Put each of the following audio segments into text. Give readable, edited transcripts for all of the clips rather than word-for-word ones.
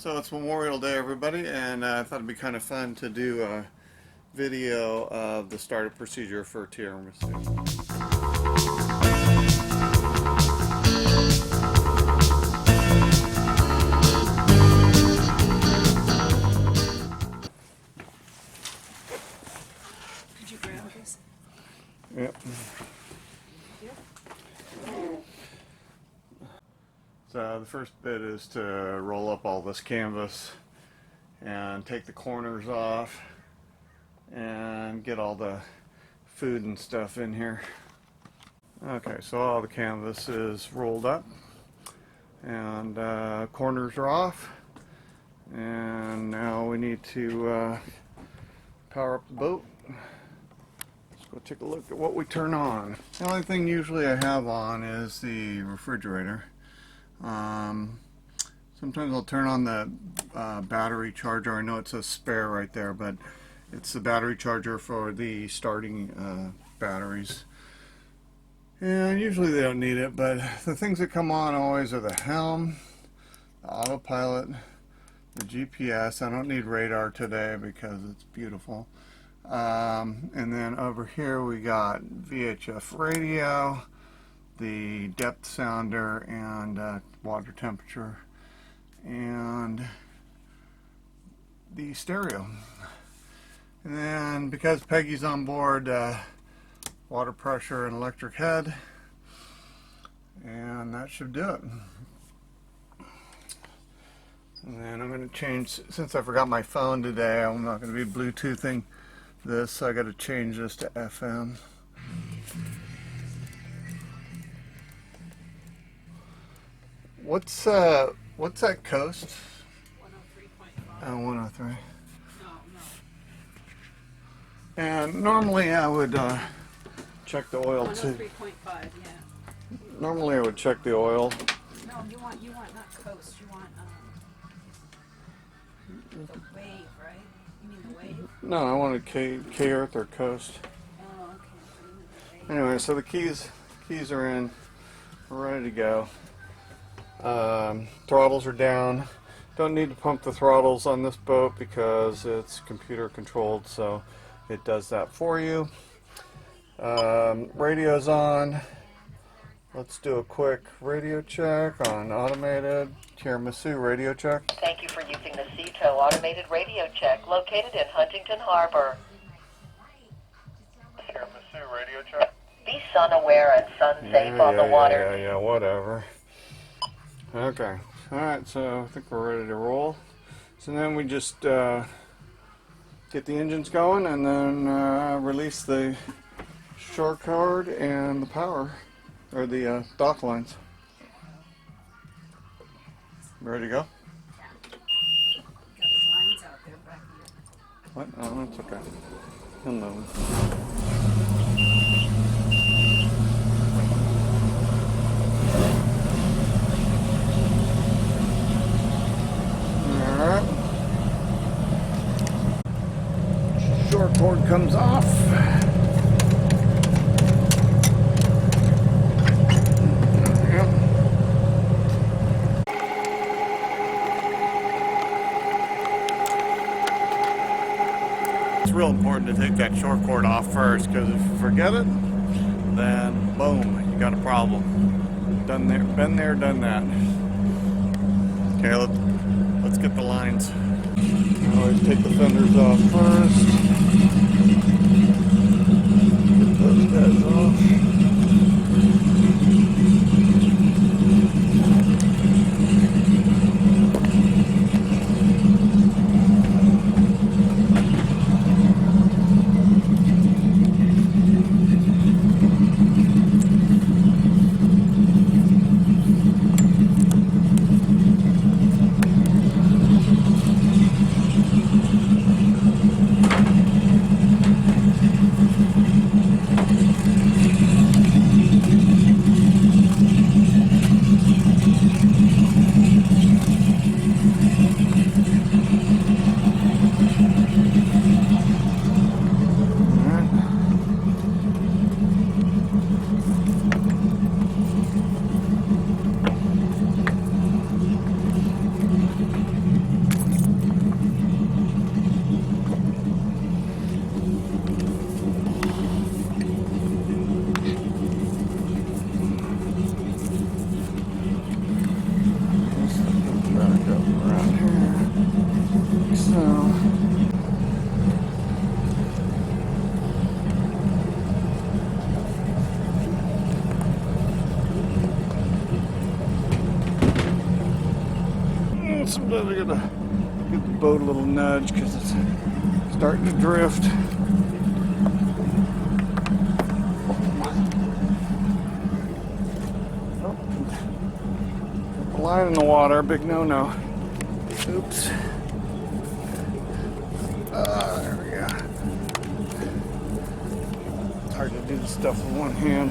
So it's Memorial Day, everybody, and I thought it'd be kind of fun to do a video of the startup procedure for tiramisu. Could you grab this? Yep. So the first bit is to roll up all this canvas and take the corners off and get all the food and stuff in here. Okay, so all the canvas is rolled up and corners are off, and now we need to power up the boat. Let's go take a look at what we turn on. The only thing usually I have on is the refrigerator. Sometimes I'll turn on the battery charger. I know it says spare right there, but it's the battery charger for the starting batteries. And usually they don't need it, but the things that come on always are the helm, the autopilot, the GPS. I don't need radar today because it's beautiful. And then over here we got VHF radio, the depth sounder, and water temperature, and the stereo. And then because Peggy's on board, water pressure and electric head, and that should do it. And then I'm going to change, since I forgot my phone today, I'm not going to be Bluetoothing this, so I got to change this to FM. What's that coast? 103.5. Oh, 103. No. And normally I would check the oil too. 103.5, yeah. Normally I would check the oil. No, you want not coast, you want the wave, right? You mean the wave? No, I wanted K Earth or coast. Oh, okay. So you mean the wave. Anyway, so the keys are in. We're ready to go. Throttles are down. Don't need to pump the throttles on this boat because it's computer controlled, so it does that for you. Radio's on. Let's do a quick radio check on automated tiramisu radio check. Thank you for using the Ceto automated radio check located in Huntington Harbor. Tiramisu radio check. Be sun aware and sun safe on the water. Yeah, whatever. Okay. Alright, so I think we're ready to roll. So then we just get the engines going and then release the shore cord and the power, or the dock lines. Ready to go? Got his lines out there back here. What? Oh, that's okay. Hello. Shore cord comes off. Yep. It's real important to take that shore cord off first, because if you forget it, then boom, you got a problem. Done there, been there, done that. Okay, let's get the lines. Always take the fenders off first. Get those guys off. around here. So. Sometimes I gotta give the boat a little nudge because it's starting to drift. Oh, the line in the water, big no-no. Oops. There we go. It's hard to do this stuff with one hand.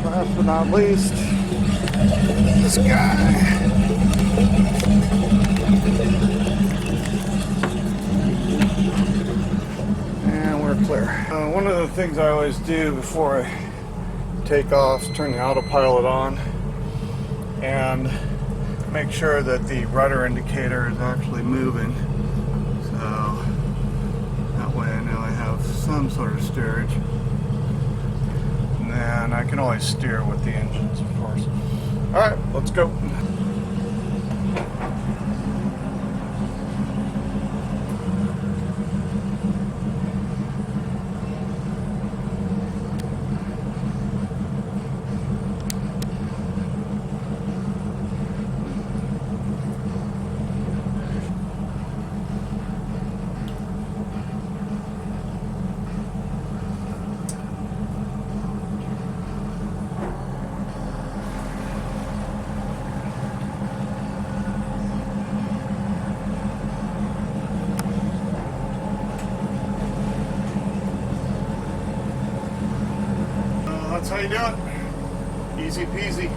Last but not least, this guy. And we're clear. One of the things I always do before I take off is turn the autopilot on and make sure that the rudder indicator is actually moving. So that way I know I have some sort of steerage. And I can always steer with the engines, of course. Alright, let's go. That's how you do it. Easy peasy.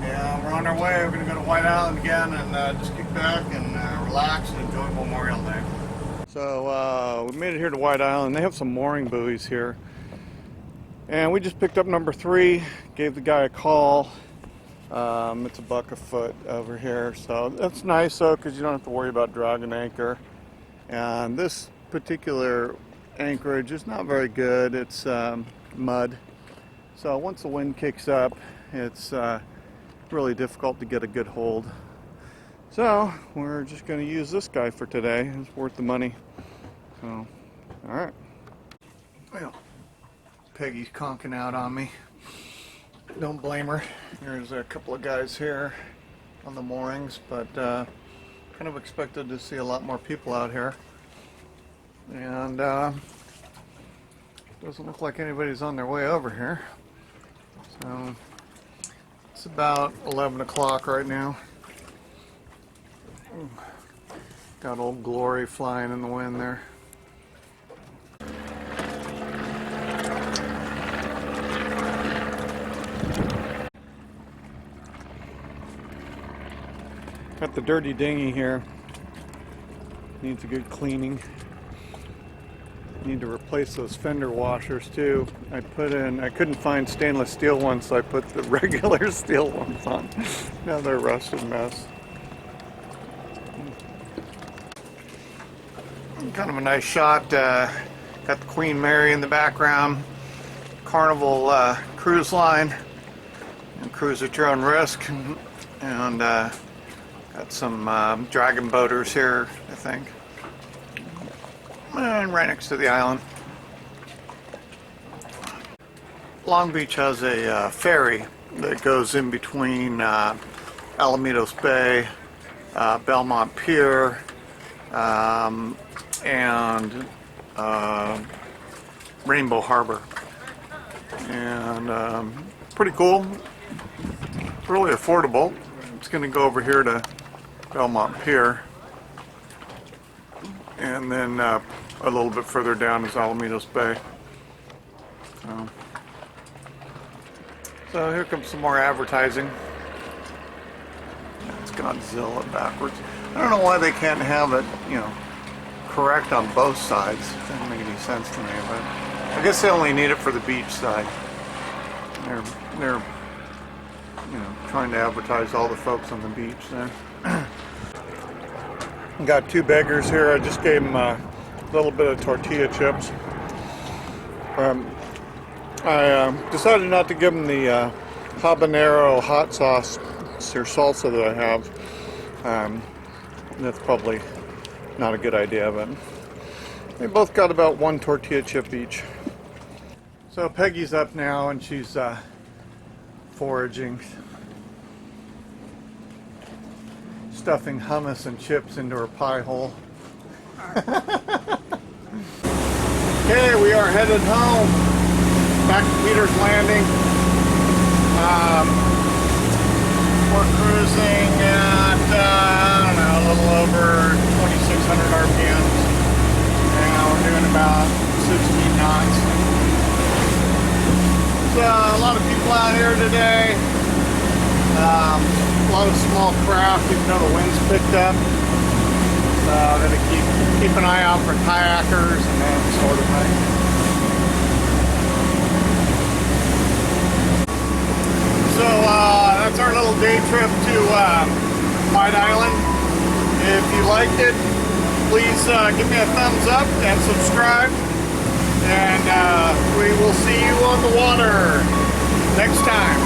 Yeah, we're on our way. We're going to go to White Island again and just kick back and relax and enjoy Memorial Day. So we made it here to White Island. They have some mooring buoys here. And we just picked up number 3. Gave the guy a call. It's $1 a foot over here. So that's nice though, because you don't have to worry about dragging anchor. And this particular anchorage is not very good. It's mud. So once the wind kicks up, it's really difficult to get a good hold. So we're just going to use this guy for today. It's worth the money. So, all right. Well, Peggy's conking out on me. Don't blame her. There's a couple of guys here on the moorings, but kind of expected to see a lot more people out here. And doesn't look like anybody's on their way over here. So it's about 11 o'clock right now. Got Old Glory flying in the wind there. Got the dirty dinghy here. Needs a good cleaning. Need to replace those fender washers too. I couldn't find stainless steel ones, so I put the regular steel ones on. Now they're a rusted mess. Kind of a nice shot. Got the Queen Mary in the background. Carnival cruise line. And cruise at your own risk. And got some dragon boaters here, I think. And right next to the island. Long Beach has a ferry that goes in between Alamitos Bay, Belmont Pier, and Rainbow Harbor. And pretty cool. Really affordable. It's going to go over here to Belmont Pier. And then a little bit further down is Alamitos Bay. So here comes some more advertising. It's Godzilla backwards. I don't know why they can't have it, correct on both sides. It doesn't make any sense to me, but I guess they only need it for the beach side. They're trying to advertise all the folks on the beach there. Got two beggars here. I just gave them a little bit of tortilla chips. I decided not to give them the habanero hot sauce or salsa that I have. That's probably not a good idea, but they both got about one tortilla chip each. So Peggy's up now and she's foraging, stuffing hummus and chips into her pie hole. Okay, we are headed home, back to Peter's Landing. We're cruising at, I don't know, a little over 2,600 RPMs. And we're doing about 16 knots. So, a lot of people out here today. A lot of small craft, even though the wind's picked up. So, I'm going to keep an eye out for kayakers and that sort of thing. So that's our little day trip to White Island. If you liked it, please give me a thumbs up and subscribe. And we will see you on the water next time.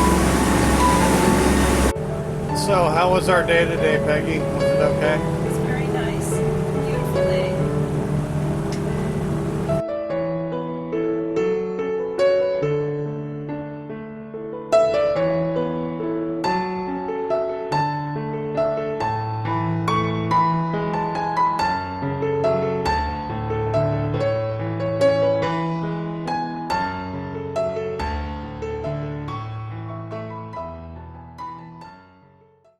So how was our day today, Peggy? Was it okay?